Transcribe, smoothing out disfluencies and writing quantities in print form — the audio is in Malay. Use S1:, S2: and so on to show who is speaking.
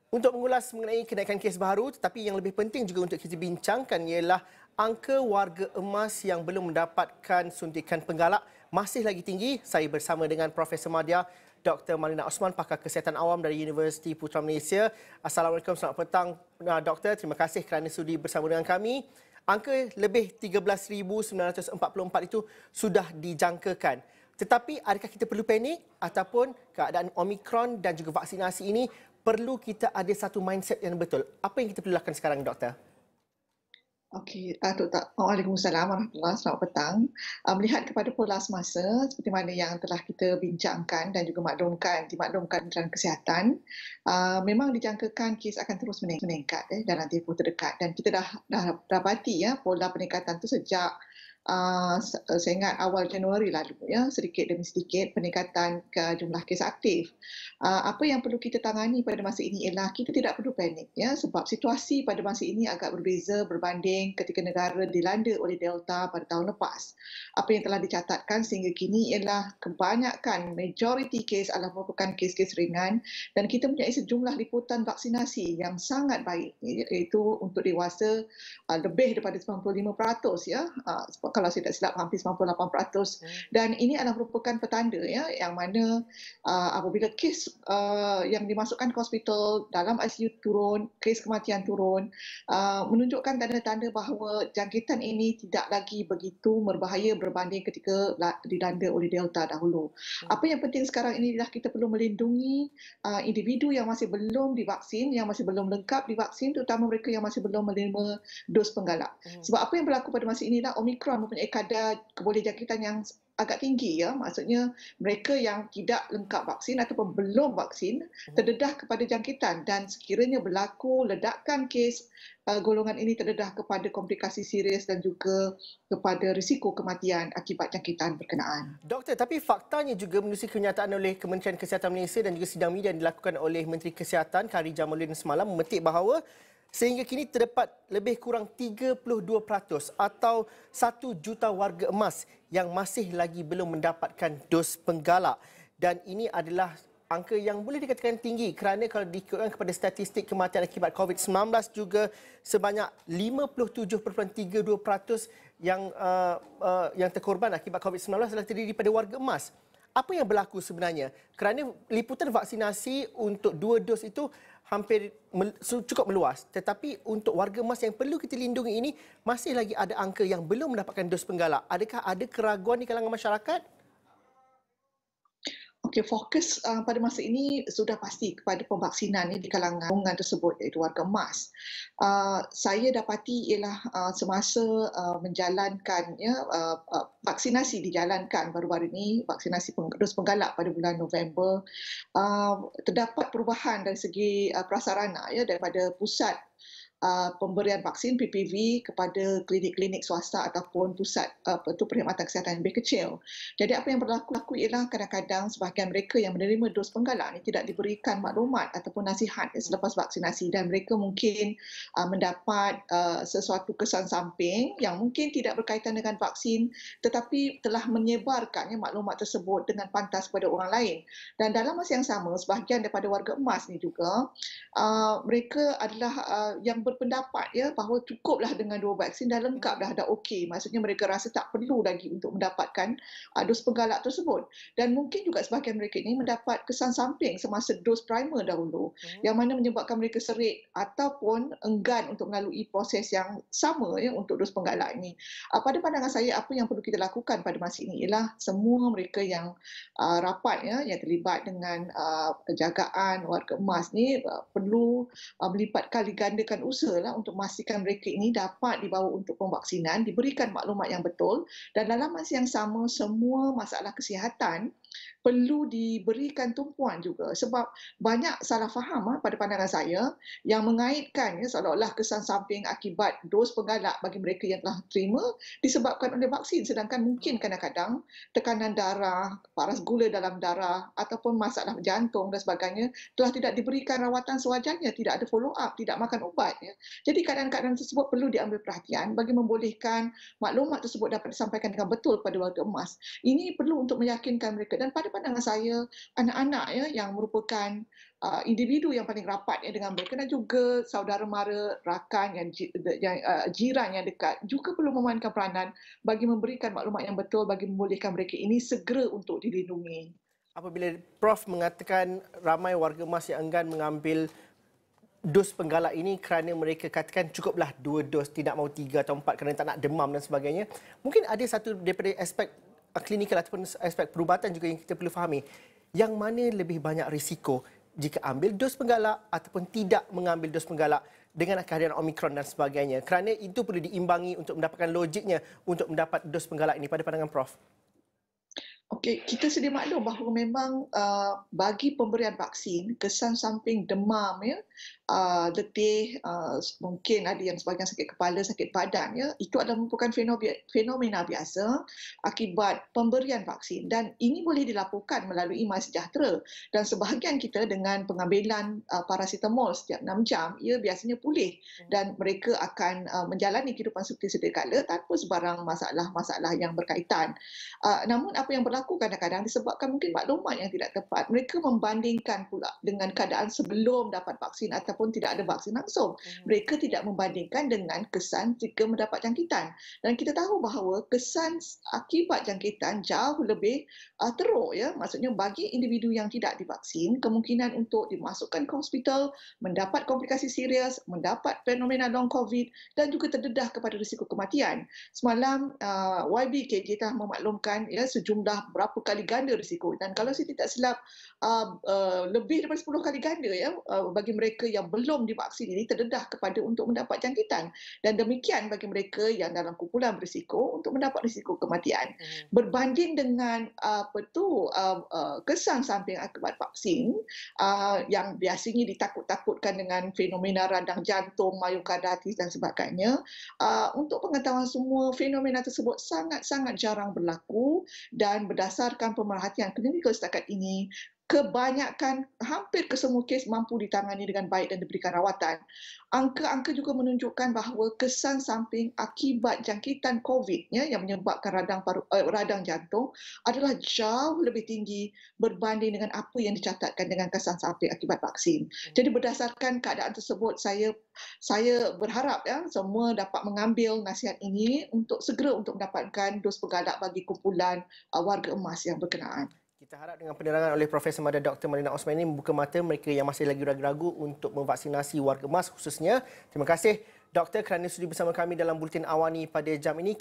S1: Untuk mengulas mengenai kenaikan kes baru, tetapi yang lebih penting juga untuk kita bincangkan ialah angka warga emas yang belum mendapatkan suntikan penggalak masih lagi tinggi. Saya bersama dengan Profesor Madya, Dr. Malina Osman, pakar kesihatan awam dari Universiti Putra Malaysia. Assalamualaikum, selamat petang Doktor. Terima kasih kerana sudi bersama dengan kami. Angka lebih 13,944 itu sudah dijangkakan. Tetapi adakah kita perlu panik ataupun keadaan Omicron dan juga vaksinasi ini perlu kita ada satu mindset yang betul? Apa yang kita perlu lakukan sekarang, Doktor?
S2: Okey, Waalaikumsalam warahmatullahi selamat petang. Melihat kepada pola semasa seperti mana yang telah kita bincangkan dan juga dimaklumkan dalam kesihatan, memang dijangkakan kes akan terus meningkat dalam tempoh terdekat dan kita dah dapati pola peningkatan itu sejak saya ingat awal Januari lalu sedikit demi sedikit peningkatan ke jumlah kes aktif. Apa yang perlu kita tangani pada masa ini ialah kita tidak perlu panik sebab situasi pada masa ini agak berbeza berbanding ketika negara dilanda oleh Delta pada tahun lepas. Apa yang telah dicatatkan sehingga kini ialah kebanyakan majoriti kes adalah merupakan kes-kes ringan dan kita mempunyai sejumlah liputan vaksinasi yang sangat baik iaitu untuk dewasa lebih daripada 95% kalau saya tak silap hampir 98%, dan ini adalah merupakan petanda yang mana apabila kes yang dimasukkan ke hospital dalam ICU turun, kes kematian turun, menunjukkan tanda-tanda bahawa jangkitan ini tidak lagi begitu berbahaya berbanding ketika dilanda oleh Delta dahulu. Apa yang penting sekarang ini adalah kita perlu melindungi individu yang masih belum divaksin, yang masih belum lengkap divaksin, terutama mereka yang masih belum menerima dos penggalak. Sebab apa yang berlaku pada masa inilah Omicron mempunyai kadar kebolehjangkitan yang agak tinggi maksudnya mereka yang tidak lengkap vaksin ataupun belum vaksin terdedah kepada jangkitan dan sekiranya berlaku ledakan kes golongan ini terdedah kepada komplikasi serius dan juga kepada risiko kematian akibat jangkitan berkenaan.
S1: Doktor, tapi faktanya juga menerusi kenyataan oleh Kementerian Kesihatan Malaysia dan juga sidang media yang dilakukan oleh Menteri Kesihatan Khairy Jamaluddin semalam memetik bahawa sehingga kini terdapat lebih kurang 32% atau 1 juta warga emas yang masih lagi belum mendapatkan dos penggalak. Dan ini adalah angka yang boleh dikatakan tinggi kerana kalau diikutkan kepada statistik kematian akibat COVID-19 juga sebanyak 57.32% yang terkorban akibat COVID-19 adalah terdiri daripada warga emas. Apa yang berlaku sebenarnya? Kerana liputan vaksinasi untuk 2 dos itu hampir cukup meluas. Tetapi untuk warga emas yang perlu kita lindungi ini, masih lagi ada angka yang belum mendapatkan dos penggalak. Adakah ada keraguan di kalangan masyarakat?
S2: Okey, fokus pada masa ini sudah pasti kepada pemvaksinan di kalangan golongan tersebut iaitu warga emas. Saya dapati ialah semasa menjalankan vaksinasi dijalankan baru-baru ini, vaksinasi dos penggalak pada bulan November, terdapat perubahan dari segi prasarana daripada pusat pemberian vaksin PPV kepada klinik-klinik swasta ataupun pusat perkhidmatan kesihatan yang lebih kecil. Jadi apa yang berlaku ialah kadang-kadang sebahagian mereka yang menerima dos penggalak ini tidak diberikan maklumat ataupun nasihat selepas vaksinasi dan mereka mungkin mendapat sesuatu kesan samping yang mungkin tidak berkaitan dengan vaksin tetapi telah menyebarkan maklumat tersebut dengan pantas kepada orang lain. Dan dalam masa yang sama sebahagian daripada warga emas ni juga mereka adalah yang berpendapat bahawa cukuplah dengan 2 vaksin dah lengkap dah okey. Maksudnya mereka rasa tak perlu lagi untuk mendapatkan dos penggalak tersebut. Dan mungkin juga sebahagian mereka ini mendapat kesan samping semasa dos primer dahulu yang mana menyebabkan mereka serik ataupun enggan untuk melalui proses yang sama untuk dos penggalak ini. Pada pandangan saya apa yang perlu kita lakukan pada masa ini ialah semua mereka yang rapat yang terlibat dengan penjagaan warga emas ni perlu melipat kali gandakan usahalah untuk memastikan mereka ini dapat dibawa untuk pemvaksinan, diberikan maklumat yang betul dan dalam masa yang sama semua masalah kesihatan perlu diberikan tumpuan juga sebab banyak salah faham pada pandangan saya yang mengaitkan seolah-olah kesan samping akibat dos penggalak bagi mereka yang telah terima disebabkan oleh vaksin sedangkan mungkin kadang-kadang tekanan darah, paras gula dalam darah ataupun masalah jantung dan sebagainya telah tidak diberikan rawatan sewajarnya, tidak ada follow up, tidak makan ubat Ya. Jadi keadaan-keadaan tersebut perlu diambil perhatian bagi membolehkan maklumat tersebut dapat disampaikan dengan betul kepada warga emas. Ini perlu untuk meyakinkan mereka dan pada pandangan saya anak-anak ya yang merupakan individu yang paling rapat ya dengan mereka dan juga saudara mara, rakan jiran yang dekat juga perlu memainkan peranan bagi memberikan maklumat yang betul bagi membolehkan mereka ini segera untuk dilindungi.
S1: Apabila Prof mengatakan ramai warga emas yang enggan mengambil dos penggalak ini kerana mereka katakan cukuplah 2 dos, tidak mahu 3 atau 4 kerana tak nak demam dan sebagainya. Mungkin ada satu daripada aspek klinikal ataupun aspek perubatan juga yang kita perlu fahami. Yang mana lebih banyak risiko jika ambil dos penggalak ataupun tidak mengambil dos penggalak dengan kehadiran Omicron dan sebagainya. Kerana itu perlu diimbangi untuk mendapatkan logiknya untuk mendapat dos penggalak ini pada pandangan Prof.
S2: Okey, kita sedia maklum bahawa memang bagi pemberian vaksin, kesan samping demam, ya, letih, mungkin ada yang sebahagian sakit kepala, sakit badan, ya, itu adalah merupakan fenomena biasa akibat pemberian vaksin dan ini boleh dilaporkan melalui MySejahtera dan sebahagian kita dengan pengambilan paracetamol setiap 6 jam, ia biasanya pulih dan mereka akan menjalani kehidupan seperti sedia kala tanpa sebarang masalah-masalah yang berkaitan. Namun apa yang berlaku kadang-kadang disebabkan mungkin maklumat yang tidak tepat. Mereka membandingkan pula dengan keadaan sebelum dapat vaksin ataupun tidak ada vaksin langsung. Mereka tidak membandingkan dengan kesan jika mendapat jangkitan. Dan kita tahu bahawa kesan akibat jangkitan jauh lebih teruk. Ya. Maksudnya bagi individu yang tidak divaksin, kemungkinan untuk dimasukkan ke hospital, mendapat komplikasi serius, mendapat fenomena long COVID dan juga terdedah kepada risiko kematian. Semalam YBKJ telah memaklumkan ya sejumlah berapa kali ganda risiko dan kalau saya tidak silap lebih daripada 10 kali ganda ya bagi mereka yang belum divaksin ini terdedah kepada untuk mendapat jangkitan dan demikian bagi mereka yang dalam kumpulan berisiko untuk mendapat risiko kematian. Berbanding dengan kesan samping akibat vaksin yang biasanya ditakut-takutkan dengan fenomena radang jantung, myokarditis dan sebagainya, untuk pengetahuan semua fenomena tersebut sangat-sangat jarang berlaku dan berdasarkan pemerhatian klinikal setakat ini, kebanyakan hampir kesemua kes mampu ditangani dengan baik dan diberikan rawatan. Angka-angka juga menunjukkan bahawa kesan samping akibat jangkitan COVID ya, yang menyebabkan radang jantung adalah jauh lebih tinggi berbanding dengan apa yang dicatatkan dengan kesan samping akibat vaksin. Jadi berdasarkan keadaan tersebut, saya berharap ya semua dapat mengambil nasihat ini untuk segera untuk mendapatkan dos penggalak bagi kumpulan warga emas yang berkenaan.
S1: Kita harap dengan penerangan oleh Profesor Mada Dr. Malina Osman ini membuka mata mereka yang masih lagi ragu-ragu untuk memvaksinasi warga emas khususnya. Terima kasih Doktor kerana sudi bersama kami dalam Buletin Awani pada jam ini.